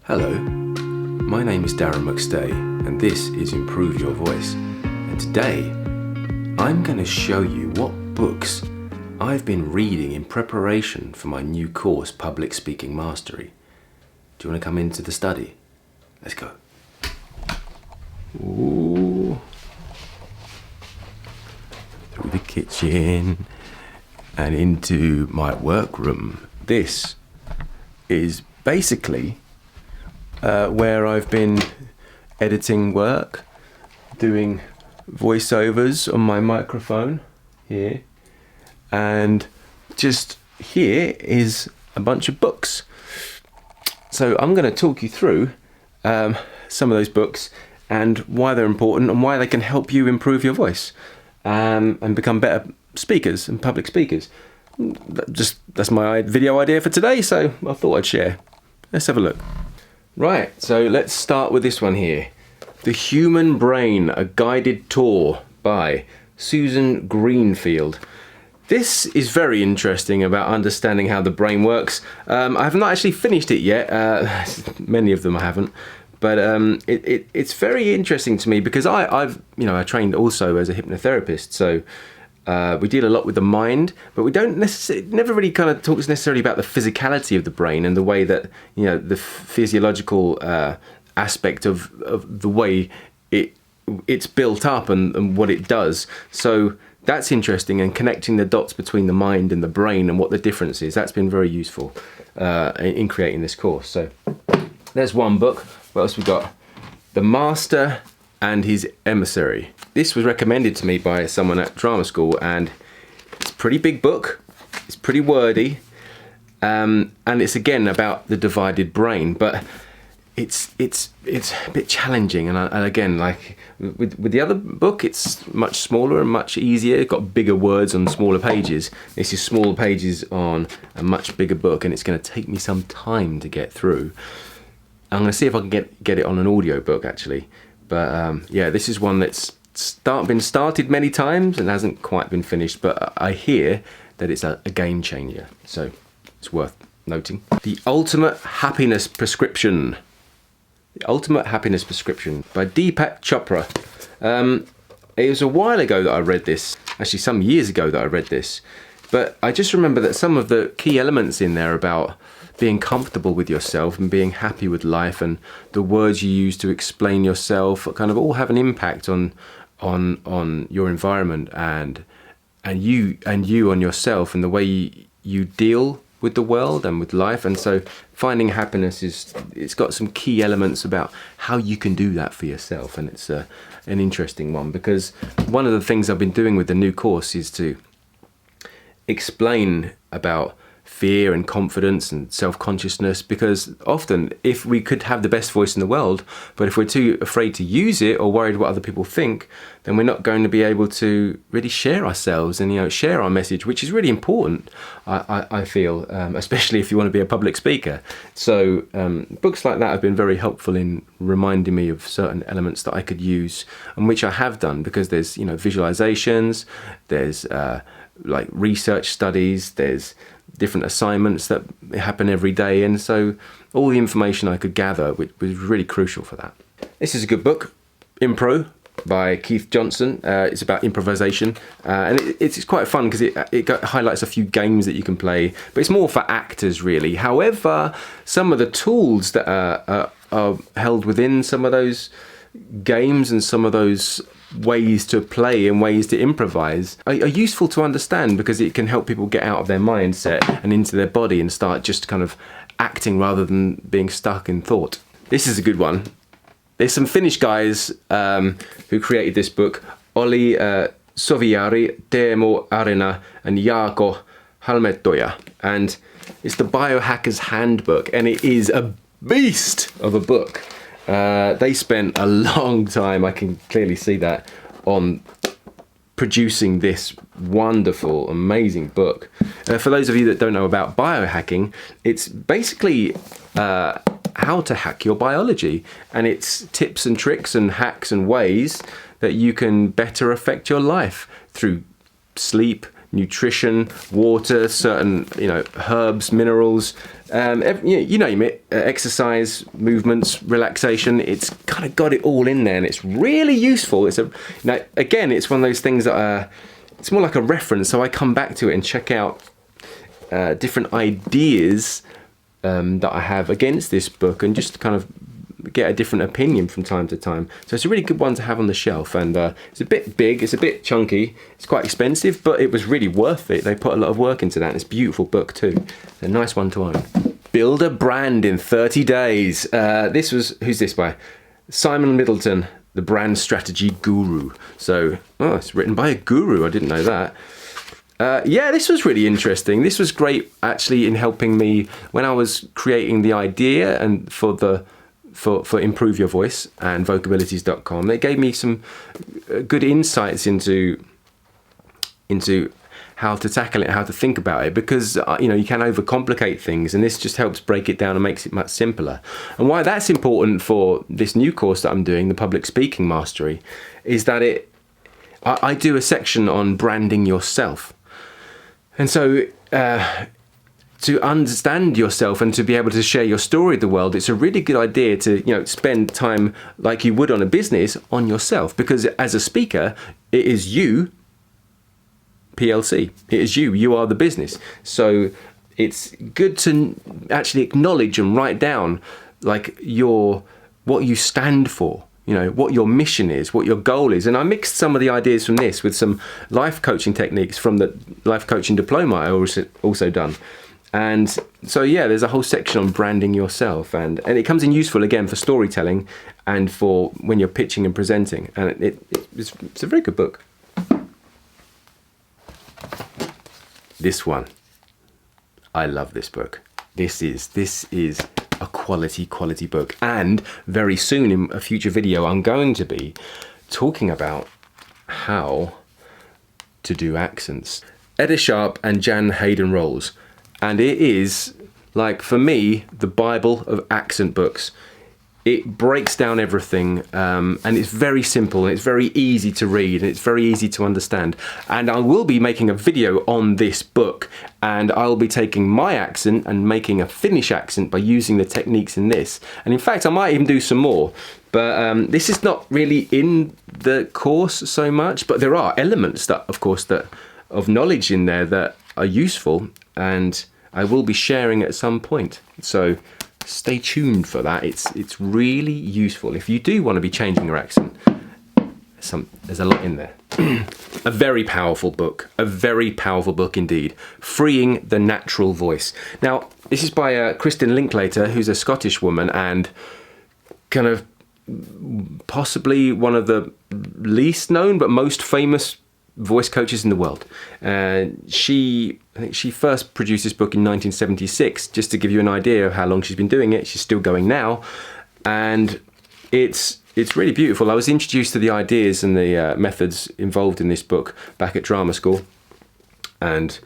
Hello, my name is Darren McStay and this is Improve Your Voice. And today I'm going to show you what books I've been reading in preparation for my new course, Public Speaking Mastery. Do you want to come into the study? Let's go. Ooh. Through the kitchen and into my workroom. This is basically where I've been editing work, doing voiceovers on my microphone here, and just here is a bunch of books. So I'm going to talk you through some of those books and why they're important and why they can help you improve your voice and become better speakers and public speakers. That's my video idea for today, so I thought I'd share. Let's have a look. Right, so let's start with this one here. The Human Brain, A Guided Tour by Susan Greenfield. This is very interesting about understanding how the brain works. I have not actually finished it yet. Many of them I haven't. But it's very interesting to me because I trained also as a hypnotherapist, so we deal a lot with the mind, but we never really kind of talks necessarily about the physicality of the brain and the way that, the physiological aspect of the way it's built up and what it does. So that's interesting, and connecting the dots between the mind and the brain and what the difference is, that's been very useful in creating this course. So there's one book. What else we got? The Master and His Emissary. This was recommended to me by someone at drama school, and it's a pretty big book. It's pretty wordy, and it's again about the divided brain, but it's a bit challenging. And again, like with the other book, it's much smaller and much easier. It's got bigger words on smaller pages. This is smaller pages on a much bigger book, and it's going to take me some time to get through. I'm going to see if I can get it on an audio book actually. But yeah, this is one that's been started many times and hasn't quite been finished, but I hear that it's a game changer, so it's worth noting. The Ultimate Happiness Prescription. The Ultimate Happiness Prescription by Deepak Chopra. It was a while ago that I read this, actually some years ago that I read this, but I just remember that some of the key elements in there about being comfortable with yourself and being happy with life and the words you use to explain yourself kind of all have an impact on your environment and you on yourself and the way you deal with the world and with life. And so finding happiness it's got some key elements about how you can do that for yourself, and it's an interesting one because one of the things I've been doing with the new course is to explain about fear and confidence and self-consciousness, because often if we could have the best voice in the world, but if we're too afraid to use it or worried what other people think, then we're not going to be able to really share ourselves and share our message, which is really important, I feel, especially if you want to be a public speaker. So books like that have been very helpful in reminding me of certain elements that I could use, and which I have done, because there's visualizations, there's like research studies, there's different assignments that happen every day, and so all the information I could gather was really crucial for that. This is a good book, Impro by Keith Johnson. It's about improvisation, and it's quite fun because it highlights a few games that you can play, but it's more for actors really. However, some of the tools that are held within some of those games and some of those ways to play and ways to improvise are useful to understand, because it can help people get out of their mindset and into their body and start just kind of acting rather than being stuck in thought. This is a good one. There's some Finnish guys who created this book, Olli Soviari, Teemu Arina and Jaakko Halmetoja, and it's the Biohackers Handbook, and it is a beast of a book. They spent a long time, I can clearly see that, on producing this wonderful, amazing book. For those of you that don't know about biohacking, it's basically how to hack your biology, and it's tips and tricks and hacks and ways that you can better affect your life through sleep, nutrition, water, certain, herbs, minerals, you name it, exercise, movements, relaxation. It's kind of got it all in there, and it's really useful. Again, it's one of those things that it's more like a reference, so I come back to it and check out different ideas that I have against this book, and just kind of get a different opinion from time to time. So it's a really good one to have on the shelf, and it's a bit big, it's a bit chunky, it's quite expensive, but it was really worth it. They put a lot of work into that, and it's a beautiful book too. It's a nice one to own. Build a Brand in 30 Days. Who's this by? Simon Middleton, the brand strategy guru. So, it's written by a guru. I didn't know that. This was really interesting. This was great, actually, in helping me when I was creating the idea and for Improve Your Voice and vocabilities.com. They gave me some good insights into how to tackle it, how to think about it, because you can overcomplicate things, and this just helps break it down and makes it much simpler. And why that's important for this new course that I'm doing, the Public Speaking Mastery, is that I do a section on branding yourself. And so to understand yourself and to be able to share your story with the world, it's a really good idea to spend time like you would on a business on yourself, because as a speaker, it is you, PLC. It is you are the business. So it's good to actually acknowledge and write down like what you stand for, what your mission is, what your goal is. And I mixed some of the ideas from this with some life coaching techniques from the life coaching diploma I also done. And so, there's a whole section on branding yourself, and it comes in useful again for storytelling and for when you're pitching and presenting. And it's a very good book. This one, I love this book. This is a quality book, and very soon in a future video I'm going to be talking about how to do accents. Eda Sharp and Jan Hayden Rolls, and it is, like, for me, the Bible of accent books. It breaks down everything, and it's very simple, and it's very easy to read, and it's very easy to understand. And I will be making a video on this book, and I'll be taking my accent and making a Finnish accent by using the techniques in this. And in fact, I might even do some more. But this is not really in the course so much, but there are elements that, of course, of knowledge in there that are useful, and I will be sharing at some point. So stay tuned for that. It's really useful if you do want to be changing your accent. There's a lot in there. A very powerful book indeed. Freeing the Natural Voice. Now, this is by Kristen Linklater, who's a Scottish woman and kind of possibly one of the least known but most famous voice coaches in the world. I think she first produced this book in 1976, just to give you an idea of how long she's been doing it. She's still going now, and it's really beautiful. I was introduced to the ideas and the methods involved in this book back at drama school, and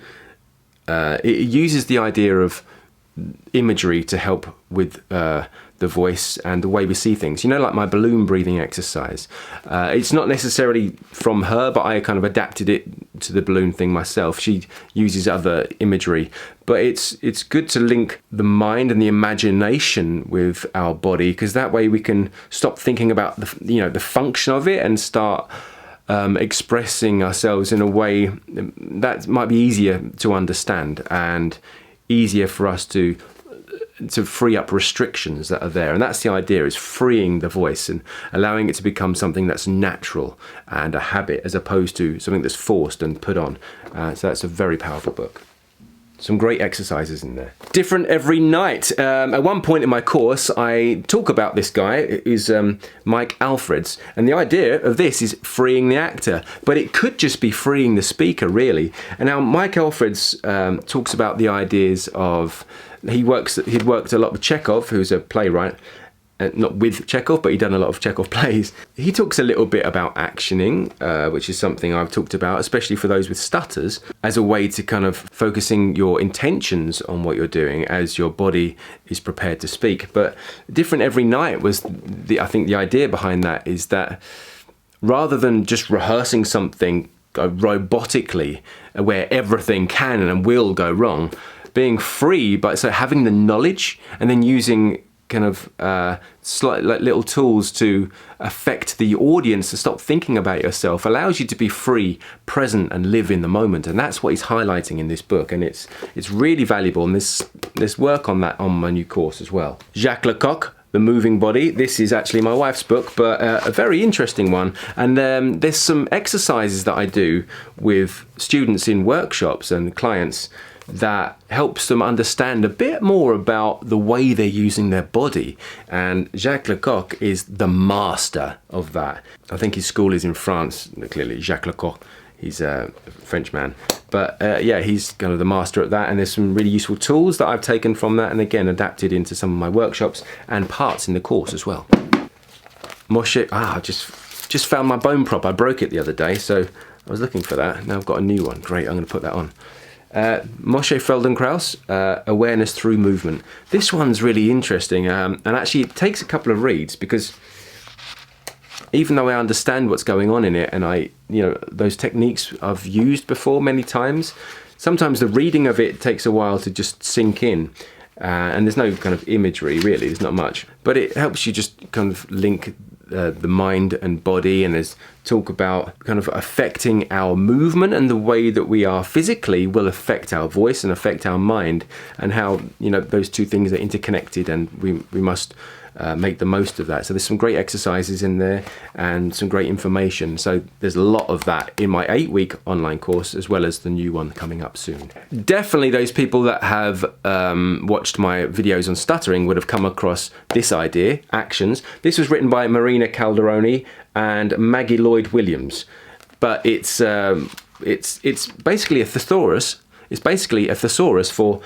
it uses the idea of imagery to help with the voice and the way we see things. Like my balloon breathing exercise. It's not necessarily from her, but I kind of adapted it to the balloon thing myself. She uses other imagery, but it's good to link the mind and the imagination with our body, because that way we can stop thinking about the function of it and start expressing ourselves in a way that might be easier to understand and easier for us to free up restrictions that are there. And that's the idea, is freeing the voice and allowing it to become something that's natural and a habit, as opposed to something that's forced and put on. So that's a very powerful book. Some great exercises in there. Different every night. At one point in my course, I talk about this guy, who's Mike Alfreds. And the idea of this is freeing the actor, but it could just be freeing the speaker, really. And now Mike Alfreds talks about the ideas of, he'd worked a lot with Chekhov, who's a playwright, not with Chekhov, but he'd done a lot of Chekhov plays. He talks a little bit about actioning, which is something I've talked about, especially for those with stutters, as a way to kind of focusing your intentions on what you're doing as your body is prepared to speak. But different every night was, I think the idea behind that is that rather than just rehearsing something go robotically, where everything can and will go wrong. Being free, but so having the knowledge and then using kind of slight like little tools to affect the audience to stop thinking about yourself allows you to be free, present, and live in the moment. And that's what he's highlighting in this book, and it's really valuable. And there's work on that on my new course as well. Jacques Lecoq, The Moving Body. This is actually my wife's book, but a very interesting one. And there's some exercises that I do with students in workshops and clients that helps them understand a bit more about the way they're using their body. And Jacques Lecoq is the master of that. I think his school is in France, clearly, Jacques Lecoq. He's a French man. But yeah, he's kind of the master at that. And there's some really useful tools that I've taken from that and again adapted into some of my workshops and parts in the course as well. Moshe, I just found my bone prop. I broke it the other day, so I was looking for that. Now I've got a new one. Great, I'm going to put that on. Moshe Feldenkrais, Awareness Through Movement. This one's really interesting, and actually it takes a couple of reads, because even though I understand what's going on in it, and those techniques I've used before many times, sometimes the reading of it takes a while to just sink in, and there's no kind of imagery really, there's not much, but it helps you just kind of link the mind and body, and there's talk about kind of affecting our movement, and the way that we are physically will affect our voice and affect our mind, and how those two things are interconnected, and we must make the most of that. So there's some great exercises in there and some great information. So there's a lot of that in my 8-week online course, as well as the new one coming up soon. Definitely those people that have watched my videos on stuttering would have come across this idea, actions. This was written by Marina Calderoni and Maggie Lloyd Williams, but it's basically a thesaurus. It's basically a thesaurus for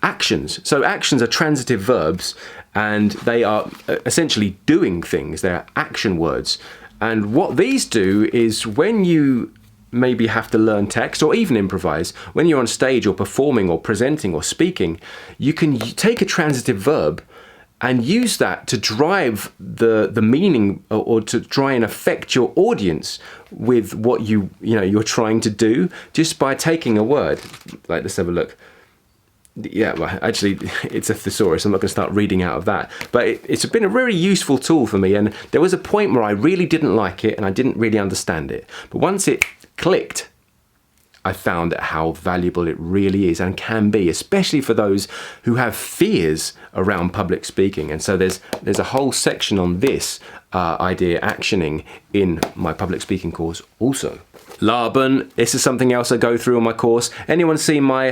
actions. So actions are transitive verbs, and they are essentially doing things. They're action words. And what these do is, when you maybe have to learn text or even improvise, when you're on stage or performing or presenting or speaking, you can take a transitive verb and use that to drive the meaning, or to try and affect your audience with what you're trying to do, just by taking a word. Like, let's have a look. Yeah, well, actually, it's a thesaurus. I'm not going to start reading out of that. But it's been a very useful tool for me. And there was a point where I really didn't like it and I didn't really understand it. But once it clicked, I found how valuable it really is and can be, especially for those who have fears around public speaking. And so there's a whole section on this idea, actioning, in my public speaking course also. Laban, this is something else I go through on my course. Anyone seen my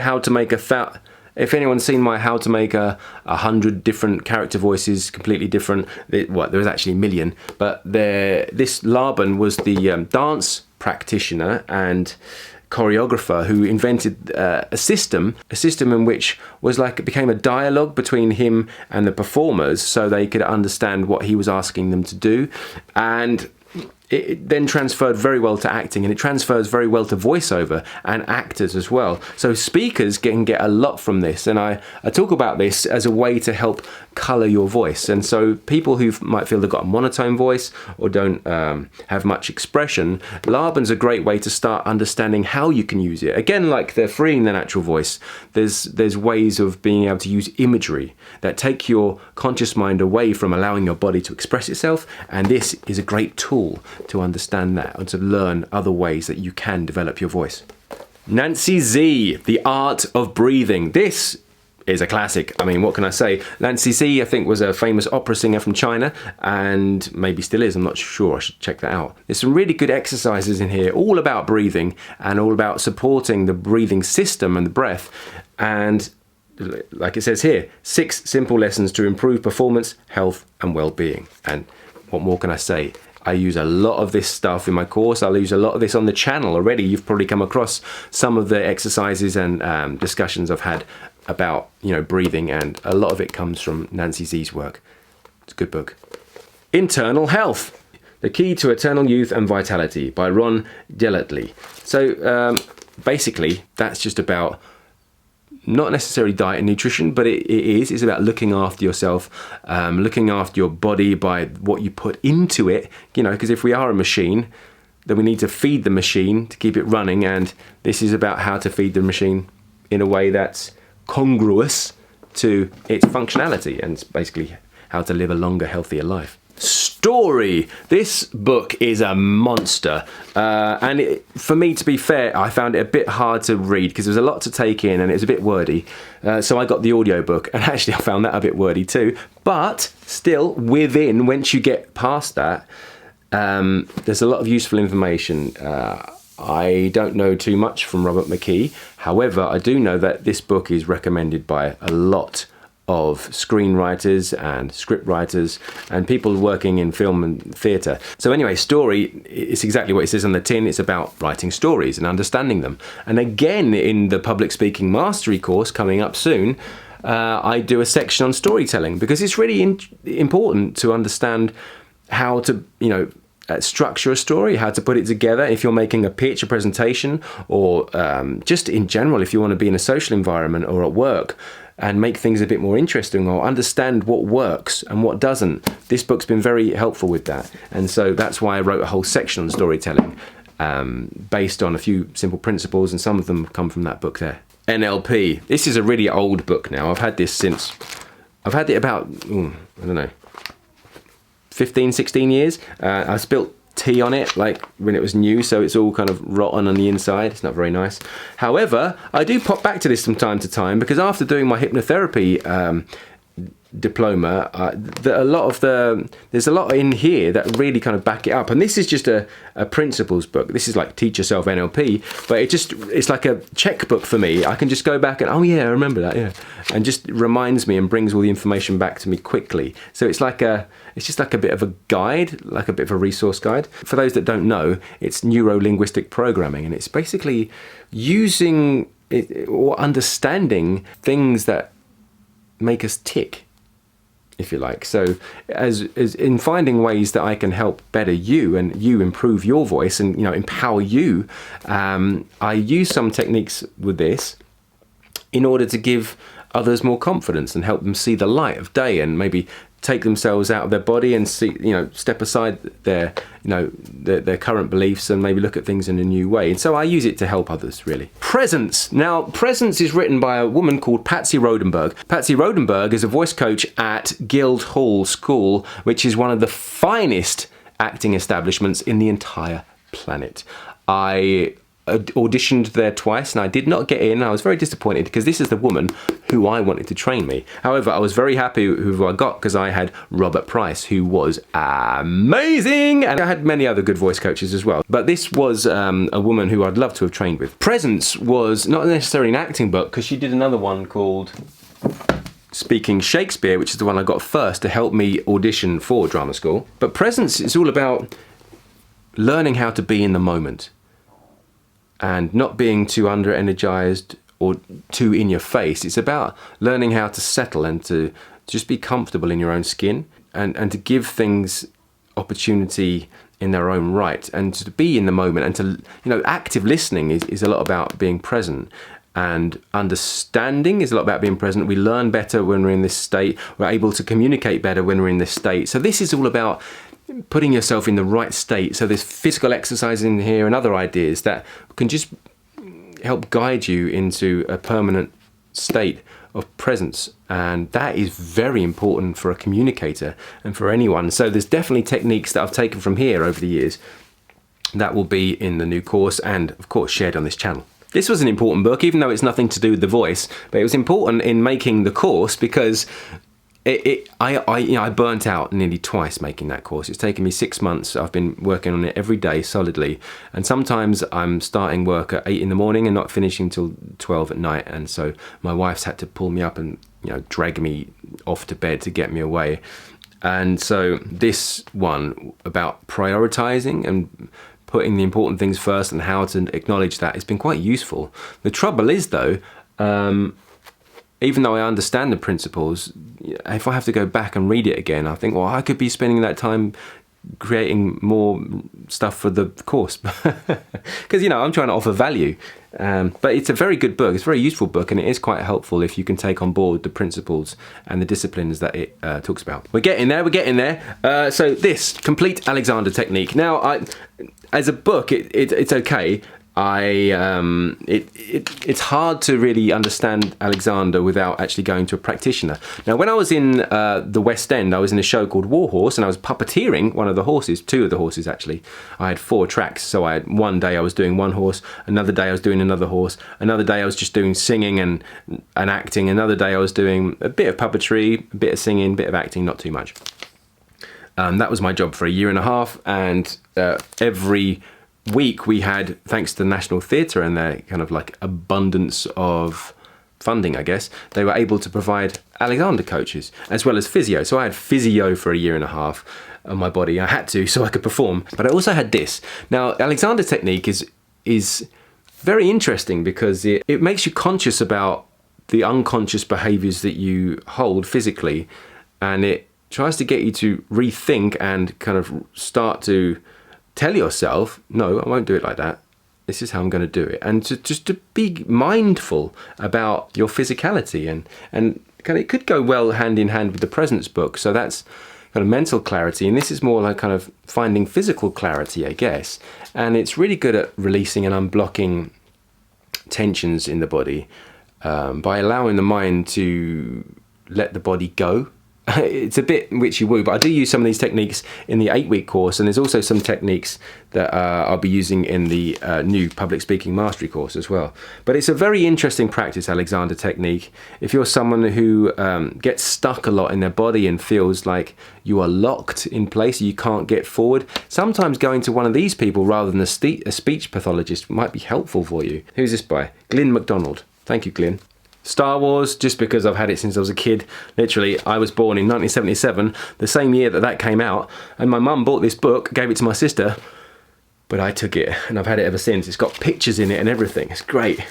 If anyone's seen my how to make 100 different character voices, completely different, there was actually a million, but this Laban was the dance practitioner and choreographer who invented a system in which it became a dialogue between him and the performers, so they could understand what he was asking them to do. And it then transferred very well to acting, and it transfers very well to voiceover and actors as well. So speakers can get a lot from this, and I talk about this as a way to help colour your voice. And so people who might feel they've got a monotone voice or don't have much expression, Laban's a great way to start understanding how you can use it. Again, like the freeing the natural voice, there's ways of being able to use imagery that take your conscious mind away from allowing your body to express itself, and this is a great tool to understand that and to learn other ways that you can develop your voice. Nancy Z, The Art of Breathing. This is a classic. I mean, what can I say? Nancy Z, I think, was a famous opera singer from China, and maybe still is. I'm not sure. I should check that out. There's some really good exercises in here, all about breathing and all about supporting the breathing system and the breath. And like it says here, 6 simple lessons to improve performance, health, and well-being. And what more can I say? I use a lot of this stuff in my course. I'll use a lot of this on the channel already. You've probably come across some of the exercises and discussions I've had about breathing, and a lot of it comes from Nancy Z's work. It's a good book. Internal Health, The Key to Eternal Youth and Vitality by Ron Delatly. So basically, that's just about not necessarily diet and nutrition, but it's about looking after yourself, looking after your body by what you put into it, because if we are a machine, that we need to feed the machine to keep it running, and this is about how to feed the machine in a way that's congruous to its functionality, and it's basically how to live a longer, healthier life. Story. This book is a monster, and for me, to be fair, I found it a bit hard to read because there was a lot to take in and it was a bit wordy, so I got the audiobook, and actually I found that a bit wordy too, but still, once you get past that, there's a lot of useful information. I don't know too much from Robert McKee. However, I do know that this book is recommended by a lot of screenwriters and script writers and people working in film and theatre. So anyway, story, it's exactly what it says on the tin. It's about writing stories and understanding them. And again, in the public speaking mastery course coming up soon, I do a section on storytelling, because it's really important to understand how to, structure a story, how to put it together if you're making a pitch, a presentation, or just in general if you want to be in a social environment or at work and make things a bit more interesting, or understand what works and what doesn't. This book's been very helpful with that, and so that's why I wrote a whole section on storytelling based on a few simple principles, and some of them come from that book there. NLP. This is a really old book now. I've had it about, I don't know, 15, 16 years. I spilt tea on it like when it was new, so it's all kind of rotten on the inside. It's not very nice. However, I do pop back to this from time to time, because after doing my hypnotherapy diploma, there's a lot in here that really kind of back it up. And this is just a principles book. This is like Teach Yourself NLP, but it's like a checkbook for me. I can just go back and, oh yeah, I remember that, yeah, and just reminds me and brings all the information back to me quickly. So it's just like a bit of a guide, like a bit of a resource guide. For those that don't know, it's neuro-linguistic programming, and it's basically using or understanding things that make us tick, if you like. So as in finding ways that I can help better you and you improve your voice and empower you, I use some techniques with this in order to give others more confidence and help them see the light of day, and maybe take themselves out of their body and see, step aside their current beliefs and maybe look at things in a new way. And so I use it to help others, really. Presence. Now, Presence is written by a woman called Patsy Rodenberg. Patsy Rodenberg is a voice coach at Guildhall School, which is one of the finest acting establishments in the entire planet. I auditioned there twice and I did not get in. I was very disappointed because this is the woman who I wanted to train me. However, I was very happy with who I got, because I had Robert Price, who was amazing, and I had many other good voice coaches as well. But this was a woman who I'd love to have trained with. Presence was not necessarily an acting book, because she did another one called Speaking Shakespeare, which is the one I got first to help me audition for drama school. But Presence is all about learning how to be in the moment and not being too under-energized or too in your face. It's about learning how to settle and to just be comfortable in your own skin, and to give things opportunity in their own right, and to be in the moment, and to, active listening is a lot about being present, and understanding is a lot about being present. We learn better when we're in this state. We're able to communicate better when we're in this state. So this is all about putting yourself in the right state. So there's physical exercise in here and other ideas that can just help guide you into a permanent state of presence, and that is very important for a communicator and for anyone. So there's definitely techniques that I've taken from here over the years that will be in the new course, and of course shared on this channel. This was an important book, even though it's nothing to do with the voice, but it was important in making the course because I burnt out nearly twice making that course. It's taken me 6 months. I've been working on it every day solidly, and sometimes I'm starting work at 8 in the morning and not finishing till 12 at night, and so my wife's had to pull me up and drag me off to bed to get me away. And so this one about prioritizing and putting the important things first and how to acknowledge that has been quite useful. The trouble is though, even though I understand the principles, if I have to go back and read it again, I think, well, I could be spending that time creating more stuff for the course. Because, I'm trying to offer value. But it's a very good book. It's a very useful book, and it is quite helpful if you can take on board the principles and the disciplines that it talks about. We're getting there. So this, Complete Alexander Technique. Now, as a book, it's okay. It's hard to really understand Alexander without actually going to a practitioner. Now, when I was in the West End, I was in a show called War Horse, and I was puppeteering one of the horses, two of the horses actually. I had 4 tracks, so one day I was doing one horse, another day I was doing another horse, another day I was just doing singing and acting, another day I was doing a bit of puppetry, a bit of singing, a bit of acting, not too much. That was my job for a year and a half, and every week we had, thanks to the National Theatre and their kind of like abundance of funding, I guess, they were able to provide Alexander coaches as well as physio. So I had physio for a year and a half on my body. I had to, so I could perform. But I also had this. Now, Alexander technique is very interesting because it makes you conscious about the unconscious behaviours that you hold physically, and it tries to get you to rethink and kind of start to tell yourself, no, I won't do it like that. This is how I'm going to do it. And to be mindful about your physicality. And kind of, it could go well hand in hand with the presence book. So that's kind of mental clarity. And this is more like kind of finding physical clarity, I guess. And it's really good at releasing and unblocking tensions in the body by allowing the mind to let the body go. It's a bit witchy-woo, but I do use some of these techniques in the 8-week course, and there's also some techniques that I'll be using in the new public speaking mastery course as well. But it's a very interesting practice, Alexander technique. If you're someone who gets stuck a lot in their body and feels like you are locked in place, you can't get forward, sometimes going to one of these people rather than a speech pathologist might be helpful for you. Who's this by? Glyn MacDonald. Thank you, Glyn. Star Wars, just because I've had it since I was a kid. Literally, I was born in 1977, the same year that came out, and my mum bought this book, gave it to my sister, but I took it, and I've had it ever since. It's got pictures in it and everything. It's great,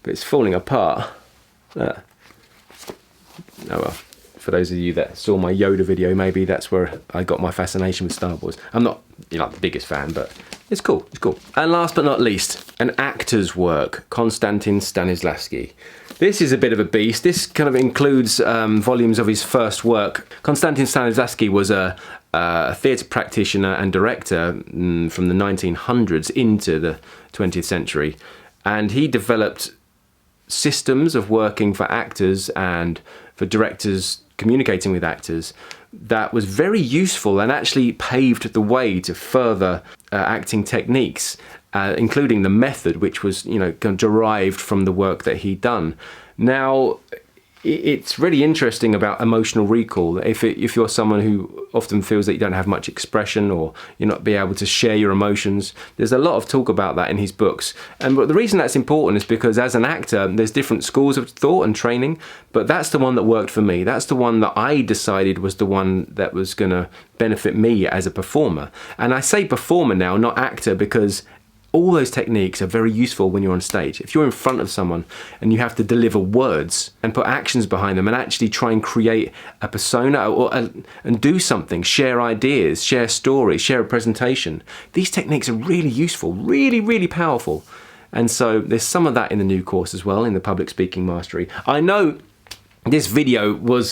but it's falling apart. Oh well, for those of you that saw my Yoda video, maybe that's where I got my fascination with Star Wars. I'm not, the biggest fan, but it's cool, it's cool. And last but not least, an actor's work, Konstantin Stanislavski. This is a bit of a beast. This kind of includes volumes of his first work. Konstantin Stanislavski was a theatre practitioner and director from the 1900s into the 20th century. And he developed systems of working for actors and for directors communicating with actors that was very useful and actually paved the way to further acting techniques, including the method, which was derived from the work that he'd done. Now, it's really interesting about emotional recall. If you're someone who often feels that you don't have much expression or you're not be able to share your emotions, there's a lot of talk about that in his books. But the reason that's important is because as an actor, there's different schools of thought and training, but that's the one that worked for me. That's the one that I decided was the one that was going to benefit me as a performer. And I say performer now, not actor, because all those techniques are very useful when you're on stage. If you're in front of someone and you have to deliver words and put actions behind them and actually try and create a persona and do something, share ideas, share stories, share a presentation, these techniques are really useful, really, really powerful. And so there's some of that in the new course as well, in the public speaking mastery. I know this video was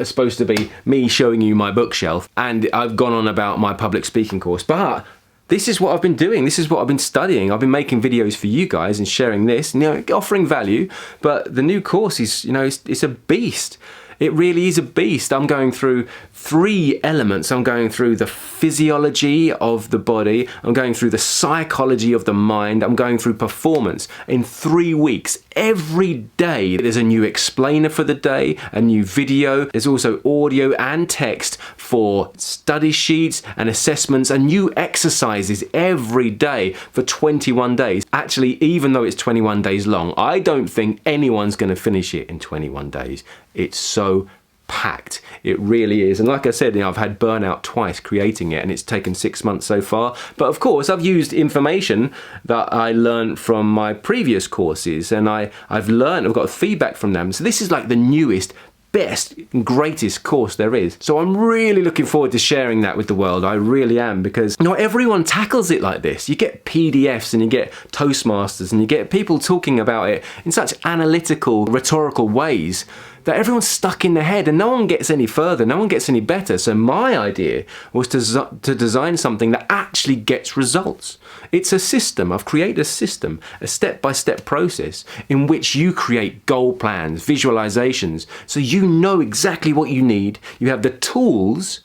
supposed to be me showing you my bookshelf, and I've gone on about my public speaking course, but this is what I've been doing. This is what I've been studying. I've been making videos for you guys and sharing this, offering value. But the new course is, it's a beast. It really is a beast. I'm going through 3 elements. I'm going through the physiology of the body. I'm going through the psychology of the mind. I'm going through performance in 3 weeks. Every day there's a new explainer for the day, a new video. There's also audio and text for study sheets and assessments and new exercises every day for 21 days. Actually, even though it's 21 days long, I don't think anyone's going to finish it in 21 days. It's so packed. It really is. And like I said, I've had burnout twice creating it, and it's taken 6 months so far. But of course, I've used information that I learned from my previous courses, and I've got feedback from them. So this is like the newest, best, greatest course there is. So I'm really looking forward to sharing that with the world. I really am, because not everyone tackles it like this. You get PDFs and you get Toastmasters and you get people talking about it in such analytical, rhetorical ways that everyone's stuck in their head and no one gets any further, no one gets any better. So my idea was to design something that actually gets results. It's a system. I've created a system, a step-by-step process in which you create goal plans, visualizations, so you know exactly what you need. You have the tools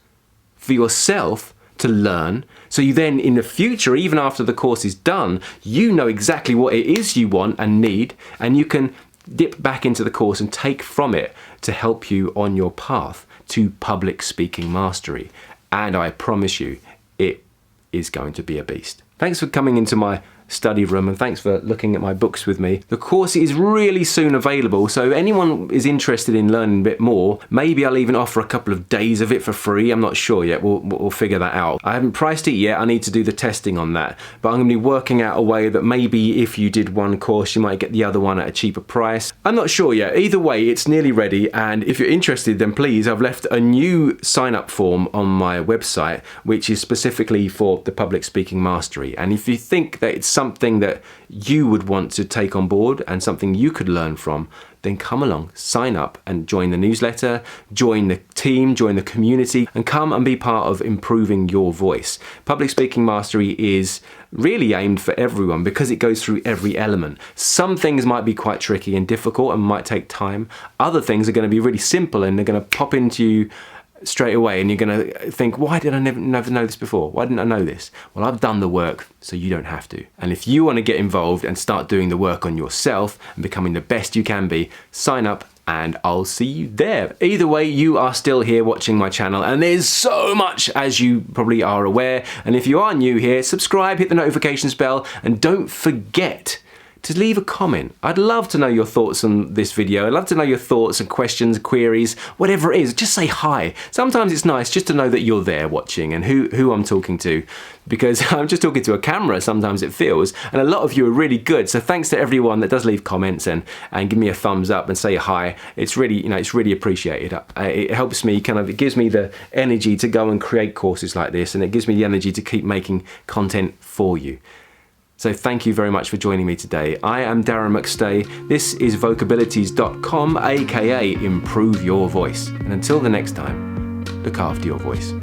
for yourself to learn. So you then, in the future, even after the course is done, you know exactly what it is you want and need, and you can dip back into the course and take from it to help you on your path to public speaking mastery. And I promise you, it is going to be a beast. Thanks for coming into my study room, and thanks for looking at my books with me. The course is really soon available, so anyone is interested in learning a bit more, maybe I'll even offer a couple of days of it for free. I'm not sure yet. We'll figure that out. I haven't priced it yet. I need to do the testing on that, but I'm going to be working out a way that maybe if you did one course, you might get the other one at a cheaper price. I'm not sure yet. Either way, it's nearly ready, and if you're interested, then please, I've left a new sign-up form on my website, which is specifically for the public speaking mastery. And if you think that it's something that you would want to take on board and something you could learn from, then come along, sign up and join the newsletter, join the team, join the community, and come and be part of improving your voice. Public speaking mastery is really aimed for everyone because it goes through every element. Some things might be quite tricky and difficult and might take time. Other things are going to be really simple and they're going to pop into you straight away, and you're going to think, why did I never know this before? Why didn't I know this? Well, I've done the work, so you don't have to. And if you want to get involved and start doing the work on yourself and becoming the best you can be, sign up and I'll see you there. Either way, you are still here watching my channel, and there's so much, as you probably are aware. And if you are new here, subscribe, hit the notifications bell, and don't forget to leave a comment. I'd love to know your thoughts on this video. I'd love to know your thoughts and questions, queries, whatever it is. Just say hi. Sometimes it's nice just to know that you're there watching and who I'm talking to, because I'm just talking to a camera sometimes it feels, and a lot of you are really good. So thanks to everyone that does leave comments and give me a thumbs up and say hi. It's really, it's really appreciated. It helps me it gives me the energy to go and create courses like this, and it gives me the energy to keep making content for you. So thank you very much for joining me today. I am Darren McStay. This is vocabilities.com, aka Improve Your Voice. And until the next time, look after your voice.